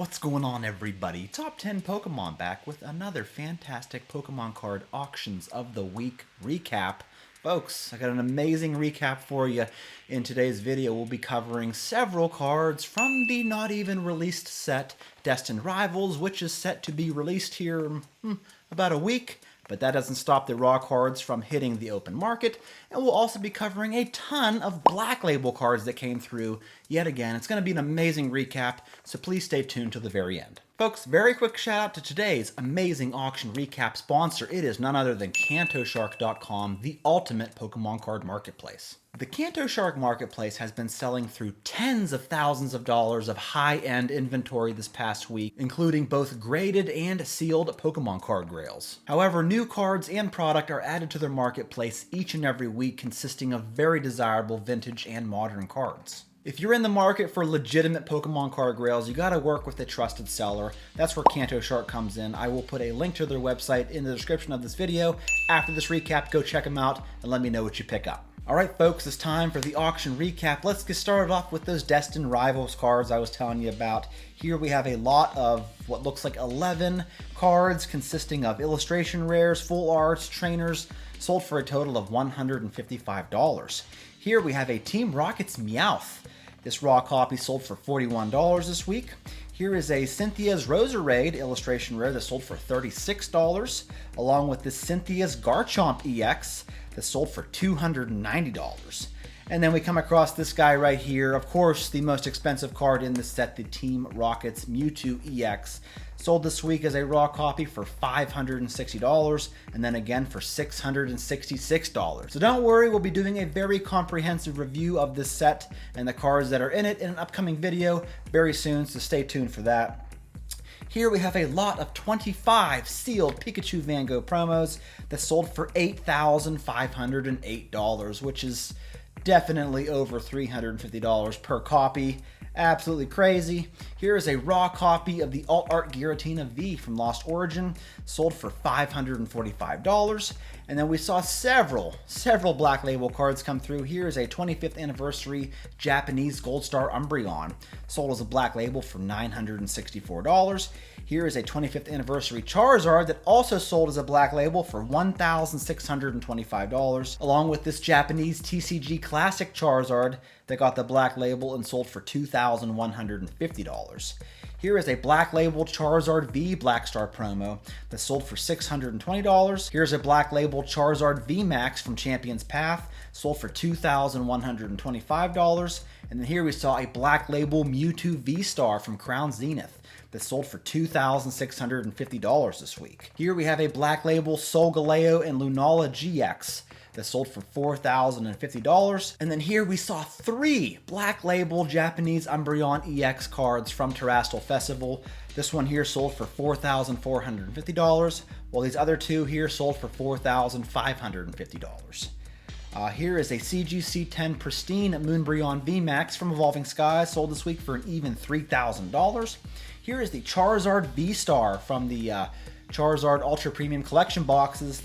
What's going on, everybody? Top 10 Pokemon back with another fantastic Pokemon card auctions of the week recap. Folks, I got an amazing recap for you. In today's video, we'll be covering several cards from the not even released set Destined Rivals, which is set to be released here in about a week. But that doesn't stop the raw cards from hitting the open market. And we'll also be covering a ton of Black Label cards that came through yet again. It's going to be an amazing recap, so please stay tuned till the very end. Folks, very quick shout out to today's amazing auction recap sponsor. It is none other than KantoShark.com, the ultimate Pokemon card marketplace. The Kanto Shark Marketplace has been selling through tens of thousands of dollars of high-end inventory this past week, including both graded and sealed Pokemon card grails. However, new cards and product are added to their marketplace each and every week, consisting of very desirable vintage and modern cards. If you're in the market for legitimate Pokemon card grails, you gotta work with a trusted seller. That's where Kanto Shark comes in. I will put a link to their website in the description of this video. After this recap, go check them out and let me know what you pick up. Alright folks, it's time for the auction recap. Let's get started off with those Destined Rivals cards I was telling you about. Here we have a lot of what looks like 11 cards consisting of illustration rares, full arts, trainers, sold for a total of $155. Here we have a Team Rocket's Meowth. This raw copy sold for $41 this week. Here is a Cynthia's Roserade illustration rare that sold for $36, along with this Cynthia's Garchomp EX that sold for $290. And then we come across this guy right here, of course, the most expensive card in the set, the Team Rocket's Mewtwo EX. Sold this week as a raw copy for $560, and then again for $666. So don't worry, we'll be doing a very comprehensive review of this set and the cards that are in it in an upcoming video very soon, so stay tuned for that. Here we have a lot of 25 sealed Pikachu Van Gogh promos that sold for $8,508, which is definitely over $350 per copy. Absolutely crazy. Here is a raw copy of the Alt Art Giratina V from Lost Origin, sold for $545. And then we saw several Black Label cards come through. Here is a 25th anniversary Japanese Gold Star Umbreon, sold as a Black Label for $964. Here is a 25th anniversary Charizard that also sold as a Black Label for $1,625, along with this Japanese TCG Classic Charizard that got the Black Label and sold for $2,150. Here is a Black Label Charizard V Black Star promo that sold for $620. Here's a Black Label Charizard V Max from Champion's Path, sold for $2,125. And then here we saw a Black Label Mewtwo V Star from Crown Zenith that sold for $2,650 this week. Here we have a Black Label Solgaleo and Lunala GX that sold for $4,050. And then here we saw 3 Black Label Japanese Umbreon EX cards from Terrestrial Festival. This one here sold for $4,450, while these other 2 here sold for $4,550. Here is a CGC-10 Pristine Moonbreon VMAX from Evolving Skies, sold this week for an even $3,000. Here is the Charizard V-Star from the Charizard Ultra Premium Collection boxes.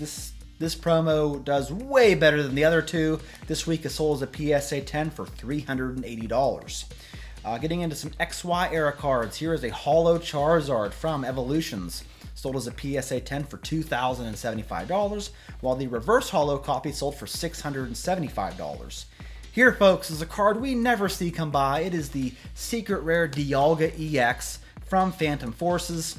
This promo does way better than the other 2. This week it sold as a PSA 10 for $380. Getting into some XY era cards, here is a Holo Charizard from Evolutions, sold as a PSA 10 for $2,075, while the reverse holo copy sold for $675. Here, folks, is a card we never see come by. It is the secret rare Dialga EX from Phantom Forces.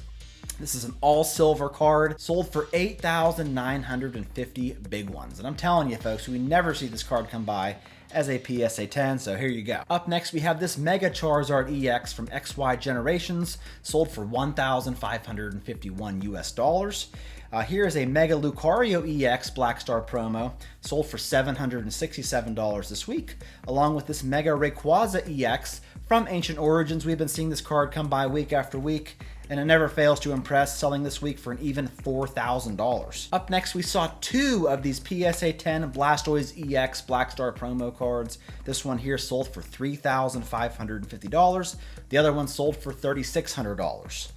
This is an all-silver card, sold for $8,950 big ones. And I'm telling you, folks, we never see this card come by as a PSA 10, so here you go. Up next, we have this Mega Charizard EX from XY Generations, sold for $1,551 US. Here is a Mega Lucario EX Black Star promo, sold for $767 this week, along with this Mega Rayquaza EX from Ancient Origins. We've been seeing this card come by week after week, and it never fails to impress, selling this week for an even $4,000. Up next, we saw 2 of these PSA 10 Blastoise EX Black Star promo cards. This one here sold for $3,550. The other one sold for $3,600.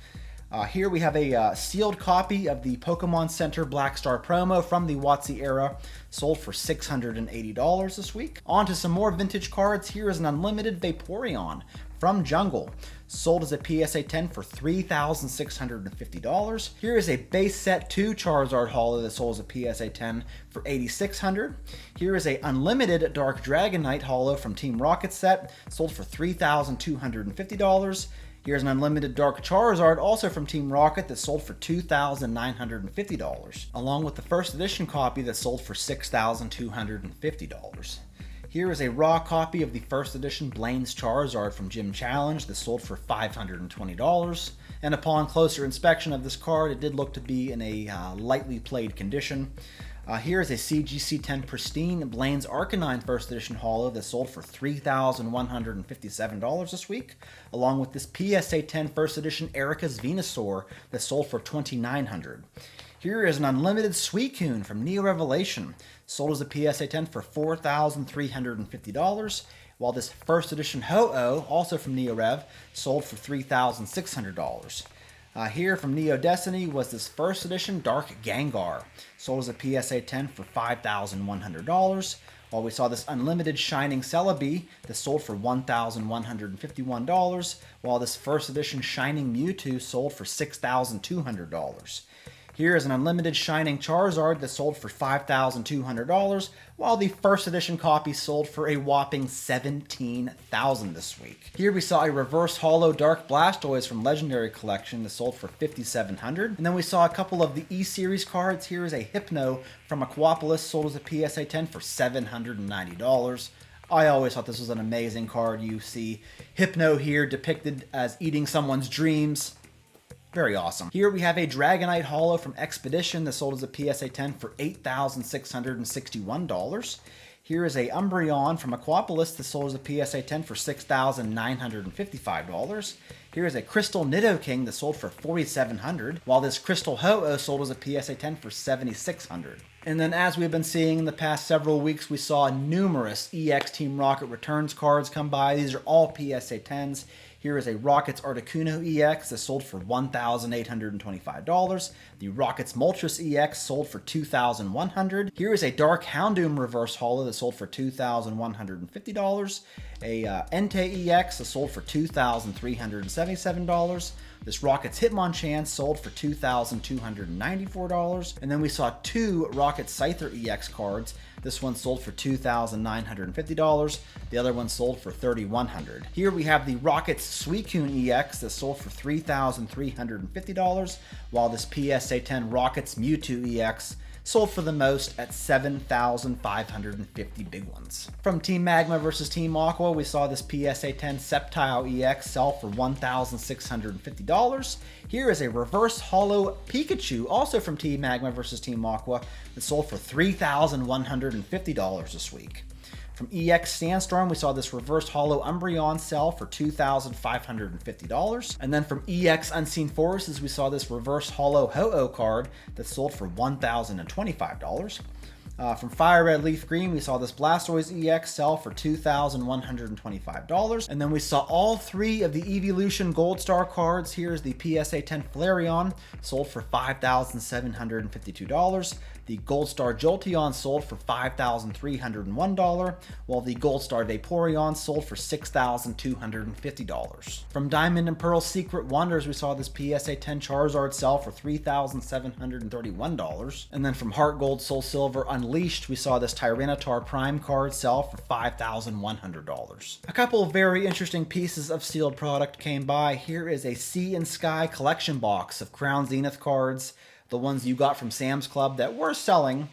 Here we have a sealed copy of the Pokemon Center Black Star promo from the WotC era, sold for $680 this week. On to some more vintage cards. Here is an unlimited Vaporeon from Jungle, sold as a PSA 10 for $3,650. Here is a base set 2 Charizard holo that sold as a PSA 10 for $8,600. Here is a unlimited Dark Dragonite holo from Team Rocket set, sold for $3,250. Here's an unlimited Dark Charizard, also from Team Rocket, that sold for $2,950, along with the first edition copy that sold for $6,250. Here is a raw copy of the first edition Blaine's Charizard from Gym Challenge that sold for $520, and upon closer inspection of this card, it did look to be in a lightly played condition. Here is a CGC-10 Pristine Blaine's Arcanine First Edition holo that sold for $3,157 this week, along with this PSA 10 First Edition Erica's Venusaur that sold for $2,900. Here is an unlimited Suicune from Neo Revelation, sold as a PSA 10 for $4,350, while this First Edition Ho-Oh, also from Neo Rev, sold for $3,600. Here from Neo Destiny was this First Edition Dark Gengar, sold as a PSA 10 for $5,100, while we saw this unlimited Shining Celebi that sold for $1,151, while this First Edition Shining Mewtwo sold for $6,200. Here is an unlimited Shining Charizard that sold for $5,200, while the first edition copy sold for a whopping $17,000 this week. Here we saw a reverse holo Dark Blastoise from Legendary Collection that sold for $5,700, and then we saw a couple of the E-Series cards. Here is a Hypno from Aquapolis, sold as a PSA 10 for $790. I always thought this was an amazing card. You see Hypno here depicted as eating someone's dreams. Very awesome. Here we have a Dragonite holo from Expedition that sold as a PSA 10 for $8,661. Here is a Umbreon from Aquapolis that sold as a PSA 10 for $6,955. Here is a Crystal Nidoking that sold for $4,700, while this Crystal Ho-Oh sold as a PSA 10 for $7,600. And then, as we've been seeing in the past several weeks, we saw numerous EX Team Rocket returns cards come by. These are all PSA 10s. Here is a Rockets Articuno EX that sold for $1,825. The Rockets Moltres EX sold for $2,100. Here is a Dark Houndoom Reverse Holo that sold for $2,150. A Entei EX that sold for $2,377. This Rockets Hitmonchan sold for $2,294. And then we saw two Rockets Scyther EX cards. This one sold for $2,950. The other one sold for $3,100. Here we have the Rockets Suicune EX that sold for $3,350, while this PSA 10 Rockets Mewtwo EX sold for the most at $7,550 big ones. From Team Magma versus Team Aqua, we saw this PSA 10 Sceptile EX sell for $1,650. Here is a reverse holo Pikachu, also from Team Magma versus Team Aqua, that sold for $3,150 this week. From EX Sandstorm, we saw this reverse holo Umbreon sell for $2,550. And then from EX Unseen Forces, we saw this reverse holo Ho-Oh card that sold for $1,025. From Fire Red Leaf Green, we saw this Blastoise EX sell for $2,125. And then we saw all three of the Evolution Gold Star cards. Here's the PSA 10 Flareon, sold for $5,752. The Gold Star Jolteon sold for $5,301, while the Gold Star Vaporeon sold for $6,250. From Diamond and Pearl Secret Wonders, we saw this PSA 10 Charizard sell for $3,731. And then from Heart Gold Soul Silver Unleashed, we saw this Tyranitar Prime card sell for $5,100. A couple of very interesting pieces of sealed product came by. Here is a Sea and Sky collection box of Crown Zenith cards, the ones you got from Sam's Club that were selling a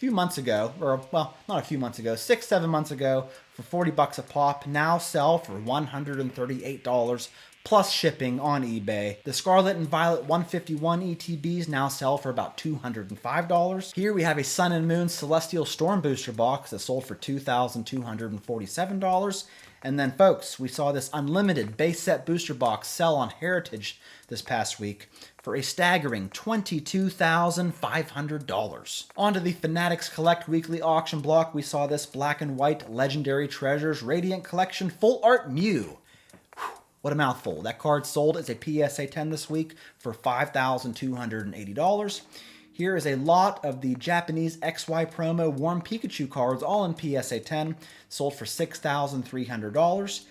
few months ago, or well, not a few months ago, 6-7 months ago, for 40 bucks a pop, now sell for $138 plus shipping on eBay. The Scarlet and Violet 151 ETBs now sell for about $205. Here we have a Sun and Moon Celestial Storm Booster box that sold for $2,247. And then, folks, we saw this unlimited base set booster box sell on Heritage this past week for a staggering $22,500. On to the Fanatics Collect weekly auction block, we saw this Black and White Legendary Treasures Radiant Collection Full Art Mew. What a mouthful. That card sold as a PSA 10 this week for $5,280. Here is a lot of the Japanese XY promo Warm Pikachu cards, all in PSA 10, sold for $6,300.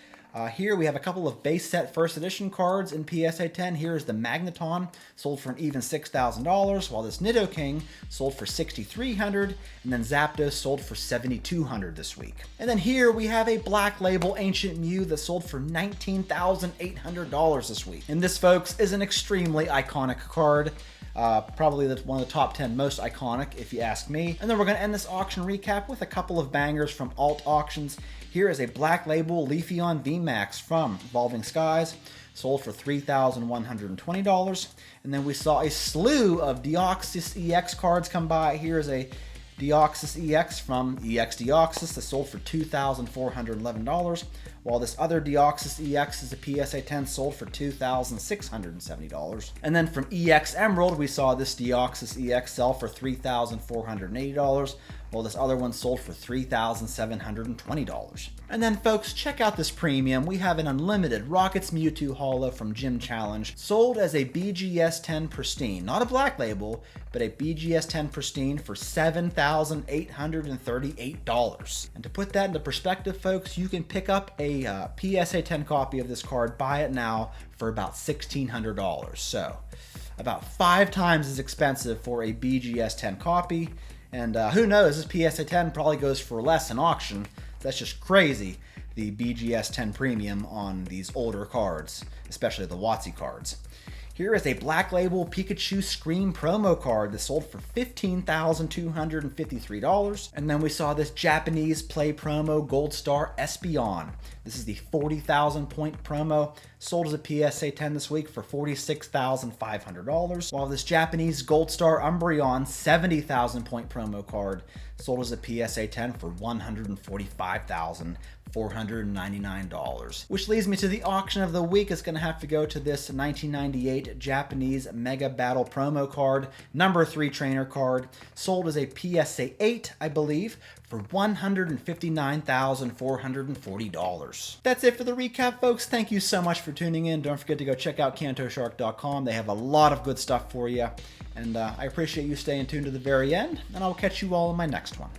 Here we have a couple of base set first edition cards in PSA 10. Here is the Magneton, sold for an even $6,000, while this Nidoking sold for $6,300, and then Zapdos sold for $7,200 this week. And then here we have a Black Label Ancient Mew that sold for $19,800 this week. And this, folks, is an extremely iconic card. Probably one of the top 10 most iconic, if you ask me. And then we're going to end this auction recap with a couple of bangers from alt auctions. Here is a Black Label Leafeon VMAX from Evolving Skies, sold for $3,120. And then we saw a slew of Deoxys EX cards come by. Here is a Deoxys EX from EX Deoxys that sold for $2,411, while this other Deoxys EX is a PSA 10 sold for $2,670. And then from EX Emerald, we saw this Deoxys EX sell for $3,480, while this other one sold for $3,720. And then, folks, check out this premium. We have an unlimited Rockets Mewtwo Holo from Gym Challenge, sold as a BGS 10 Pristine, not a Black Label, but a BGS 10 Pristine for $7,838. And to put that into perspective, folks, you can pick up a PSA 10 copy of this card, buy it now, for about $1,600. So about 5 times as expensive for a BGS 10 copy. And who knows, this PSA 10 probably goes for less in auction. That's just crazy, the BGS 10 premium on these older cards, especially the WotC cards. Here is a Black Label Pikachu Scream promo card that sold for $15,253. And then we saw this Japanese Play promo Gold Star Espeon. This is the 40,000 point promo, sold as a PSA 10 this week for $46,500. While this Japanese Gold Star Umbreon 70,000 point promo card sold as a PSA 10 for $145,499. Which leads me to the auction of the week. It's going to have to go to this 1998 Japanese Mega Battle promo card, number 3 trainer card, sold as a PSA 8, I believe, for $159,440. That's it for the recap, folks. Thank you so much for tuning in. Don't forget to go check out KantoShark.com. They have a lot of good stuff for you. And I appreciate you staying tuned to the very end, and I'll catch you all in my next one.